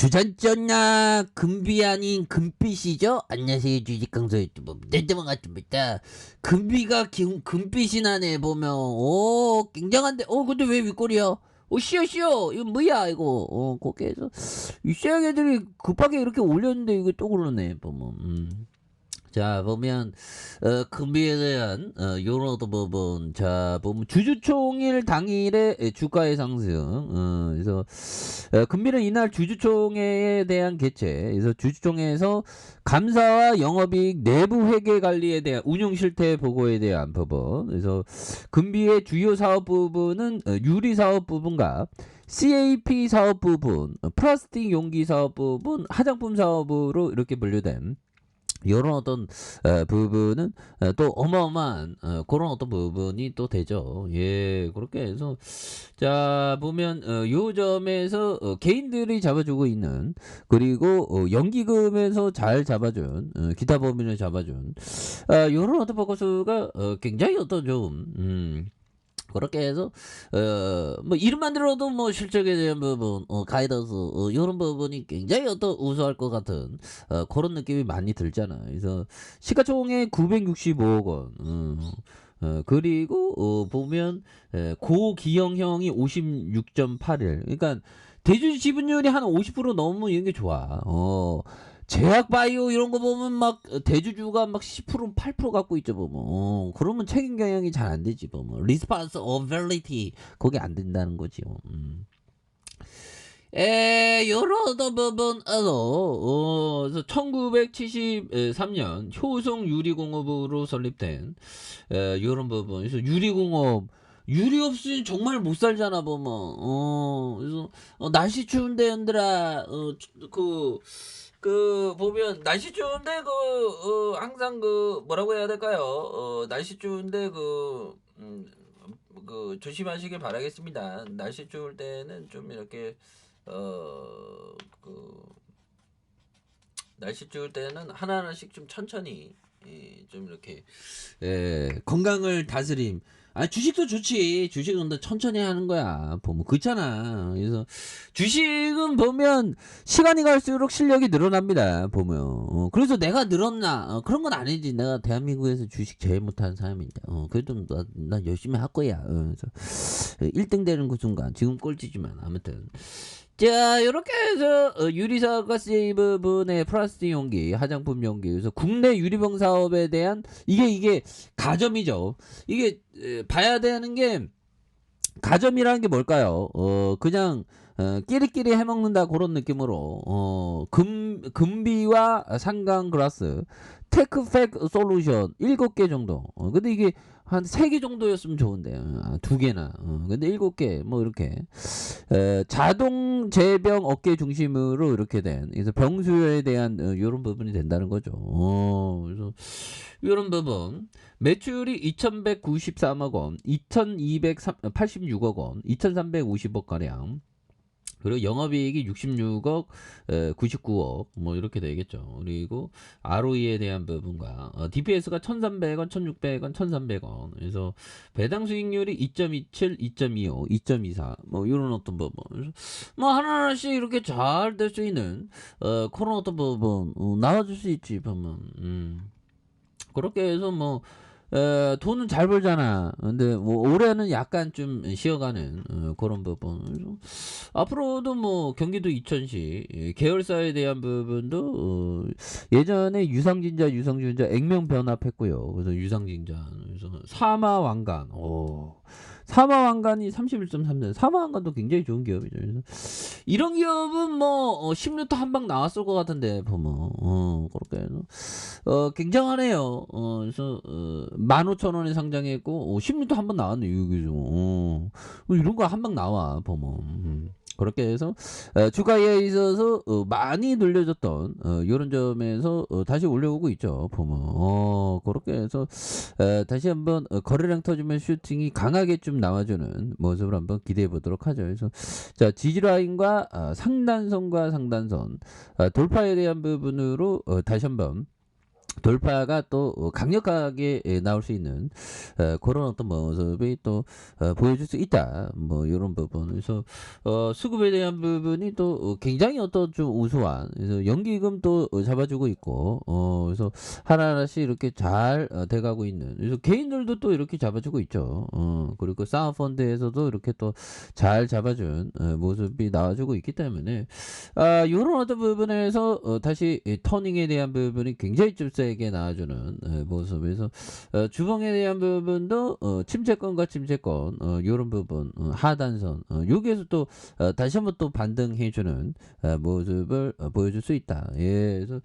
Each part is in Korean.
주전전나 금비 아닌 금빛이죠? 안녕하세요, 주식 강사 유튜버 넷대만 같습니다. 금빛이 나네 보면. 오, 굉장한데. 근데 왜 윗골이야? 쉬어 이거 뭐야 이거. 거기에서 이 쉐어애들이 급하게 이렇게 올렸는데 이거 또 그러네 보면. 자, 보면 금비에 대한 요런 부분. 자, 보면 주주총일 당일의 주가의 상승. 그래서 금비는 이날 주주총회에 대한 개최. 그래서 주주총회에서 감사와 영업이익 내부 회계 관리에 대한 운용 실태 보고에 대한 부분. 그래서 금비의 주요 사업 부분은 유리 사업 부분과 CAP 사업 부분, 플라스틱 용기 사업 부분, 화장품 사업으로 이렇게 분류된 이런 어떤 부분은 또 어마어마한 그런 어떤 부분이 또 되죠. 예, 그렇게 해서 자 보면 요 점에서 개인들이 잡아주고 있는, 그리고 연기금에서 잘 잡아준 기타 범위를 잡아준 요런 어떤 포커스가 굉장히 어떤 좀 그렇게 해서 뭐 이름만 들어도 뭐 실적에 대한 부분, 가이던스 이런 부분이 굉장히 어떤 우수할 것 같은 그런 느낌이 많이 들잖아. 그래서 시가총액 965억 원. 그리고 보면 고기형형이 56.81. 그러니까 대주주 지분율이 한 50% 넘으면 이런 게 좋아. 제약바이오 이런 거 보면 막 대주주가 막 10% 8% 갖고 있죠 보면. 그러면 책임 경영이 잘 안 되지 보면. responsibility 거기 안 된다는 거지요. 여러 부분에서 1973년 효성 유리공업으로 설립된 요런 부분. 그래서 유리공업, 유리 없으면 정말 못 살잖아 보면. 그래서 날씨 추운데 얘들아, 보면 날씨 추운데 항상 뭐라고 해야 될까요? 날씨 추운데 조심하시길 바라겠습니다. 날씨 추울 때는 좀 이렇게 날씨 추울 때는 하나하나씩 좀 천천히, 좀 이렇게 건강을 다스림. 주식도 좋지. 주식은 더 천천히 하는 거야 보면. 그렇잖아. 그래서 주식은 보면 시간이 갈수록 실력이 늘어납니다 보면. 그래서 내가 늘었나 그런 건 아니지. 내가 대한민국에서 주식 제일 못하는 사람인데 그래도 나 열심히 할 거야. 그래서 1등 되는 그 순간 지금 꼴찌지만 아무튼. 자, 요렇게 해서 유리사업과 CA 부분의 플라스틱 용기, 화장품 용기, 그래서 국내 유리병 사업에 대한 이게 가점이죠. 이게 봐야 되는 게, 가점이라는 게 뭘까요? 그냥 끼리끼리 해먹는다 그런 느낌으로 금비와 상강 글라스, 테크팩 솔루션 7개 정도. 근데 이게 한 3개 정도였으면 좋은데 2개나. 근데 7개 뭐 이렇게 자동 제병 업계 중심으로 이렇게 된, 그래서 병수요에 대한 이런 부분이 된다는 거죠. 그래서 이런 부분 매출이 2193억 원, 2286억 원, 2350억 가량. 그리고 영업이익이 66억, 99억 뭐 이렇게 되겠죠. 그리고 ROE에 대한 부분과 DPS가 1,300원, 1,600원, 1,300원. 그래서 배당 수익률이 2.27, 2.25, 2.24 뭐 이런 어떤 부분. 뭐 하나하나씩 이렇게 잘 될 수 있는 그런 어떤 부분 나와줄 수 있지 보면. 그렇게 해서 뭐 돈은 잘 벌잖아. 근데 뭐 올해는 약간 좀 쉬어가는 그런 부분. 앞으로도 뭐 경기도 이천시 계열사에 대한 부분도 예전에 유상증자 액면 변합했고요. 그래서 유상증자, 그래서 사마왕관, 사마왕관이 31.3년. 사마왕관도 굉장히 좋은 기업이죠. 그래서 이런 기업은 뭐 10루트 한 방 나왔을 것 같은데 보면 그렇게 해서 굉장하네요. 그래서 15,000원에 상장했고 10루트 한 번 나왔네. 여기서 이런 거 한 방 나와 보면. 그렇게 해서 주가에 있어서 많이 눌려졌던 이런 점에서 다시 올려오고 있죠 보면. 그렇게 해서 다시 한번 거래량 터지면 슈팅이 강하게 좀 나와주는 모습을 한번 기대해 보도록 하죠. 그래서 자, 지지라인과 상단선과 상단선 돌파에 대한 부분으로 다시 한번 돌파가 또 강력하게 나올 수 있는 그런 어떤 모습이 또 보여줄 수 있다. 뭐 이런 부분. 그래서 수급에 대한 부분이 또 굉장히 어떤 좀 우수한. 그래서 연기금 또 잡아주고 있고, 그래서 하나하나씩 이렇게 잘 돼가고 있는. 그래서 개인들도 또 이렇게 잡아주고 있죠. 그리고 사모펀드에서도 이렇게 또 잘 잡아준 모습이 나와주고 있기 때문에 요런 어떤 부분에서 다시 이 터닝에 대한 부분이 굉장히 좀 세게 나와주는 모습에서 주봉에 대한 부분도 침체권과 침체권 요런 부분 하단선 여기에서 또 다시 한번 또 반등해주는 모습을 보여줄 수 있다. 예, 그래서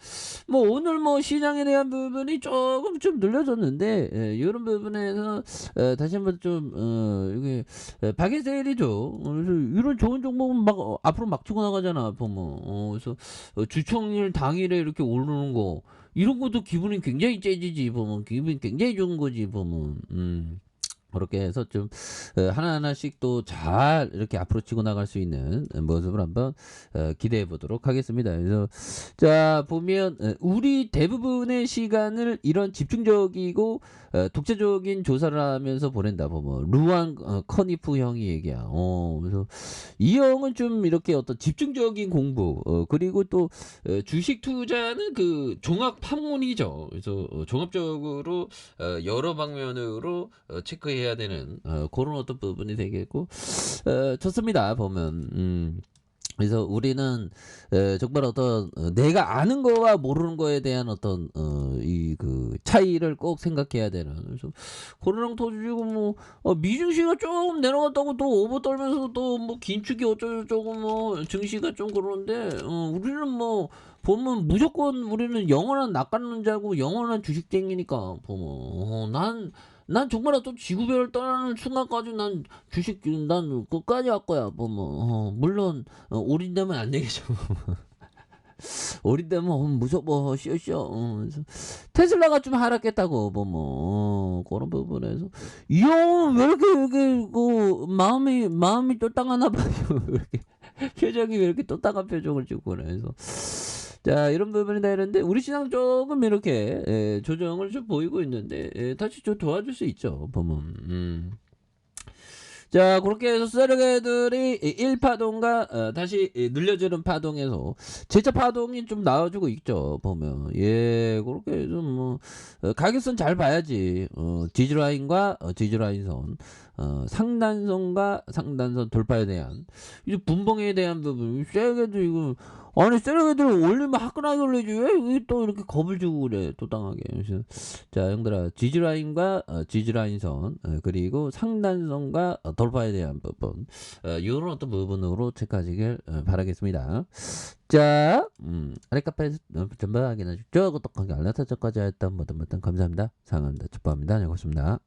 뭐 오늘 뭐 시장에 대한 부분이 조금 좀 늘려졌는데 요런 부분에서 다시 한번 좀 이게 박의 세일이죠. 그래서 이런 좋은 종목은 막 앞으로 막 치고 나가잖아 보면. 그래서 주총일 당일에 이렇게 오르는 거 이런 것도 기분이 굉장히 째지지 보면 기분이 굉장히 좋은 거지 보면. 그렇게 해서 좀 하나하나씩 또 잘 이렇게 앞으로 치고 나갈 수 있는 모습을 한번 기대해 보도록 하겠습니다. 그래서 자 보면 우리 대부분의 시간을 이런 집중적이고 독자적인 조사를 하면서 보낸다 보면 루안 커니프 형이 얘기야. 그래서 이 형은 좀 이렇게 어떤 집중적인 공부 그리고 또 주식 투자는 그 종합 판문이죠. 그래서 종합적으로 여러 방면으로 체크해야 되는 그런 어떤 부분이 되겠고 좋습니다 보면. 그래서 우리는 정말 어떤 내가 아는 거와 모르는 거에 대한 어떤 이 그 차이를 꼭 생각해야 되는. 그래서 코로나랑 터지고 뭐 미증시가 좀 내려갔다고 또 오버 떨면서 또 뭐 긴축이 어쩌고저쩌고 뭐 증시가 좀 그러는데 우리는 뭐 보면 무조건 우리는 영원한 낙관론 자고 영원한 주식쟁이니까 보면 난 정말 어떤 지구별을 떠나는 순간까지 난 주식 난 끝까지 할 거야 보면. 물론 올인되면 안 되겠죠. 올인되면 무조건 쉬어. 그래서 테슬라가 좀 하락했다고 보면 그런 부분에서 이 형은 왜 이렇게 그 마음이 똘땅하나 봐요. 왜 이렇게 표정이 왜 이렇게 똘땅한 표정을 짓고 그래서 자 이런 부분이 다 이런데 우리 시장 조금 이렇게 조정을 좀 보이고 있는데 다시 좀 도와줄 수 있죠 보면. 자 그렇게 해서 세력애들이 1파동과 다시 늘려지는 파동에서 제자 파동이 좀 나와주고 있죠 보면. 예 그렇게 좀 뭐 가격선 잘 봐야지. 지지라인과 지지라인선 상단선과 상단선 돌파에 대한 이제 분봉에 대한 부분 세력애들 이거 아니 세력애들 올리면 화끈하게 올리지 왜 또 이렇게 겁을 주고 그래 또 당하게. 그래서 자 형들아 지지라인과 지지라인선 그리고 상단선과 돌파에 대한 부분 이런 어떤 부분으로 체크하시길 바라겠습니다. 자 아랫카페에서 전부 확인하십시오. 구독하기 알람 설정까지 했던 모든 감사합니다. 사랑합니다. 축복합니다. 안녕히 계십니다.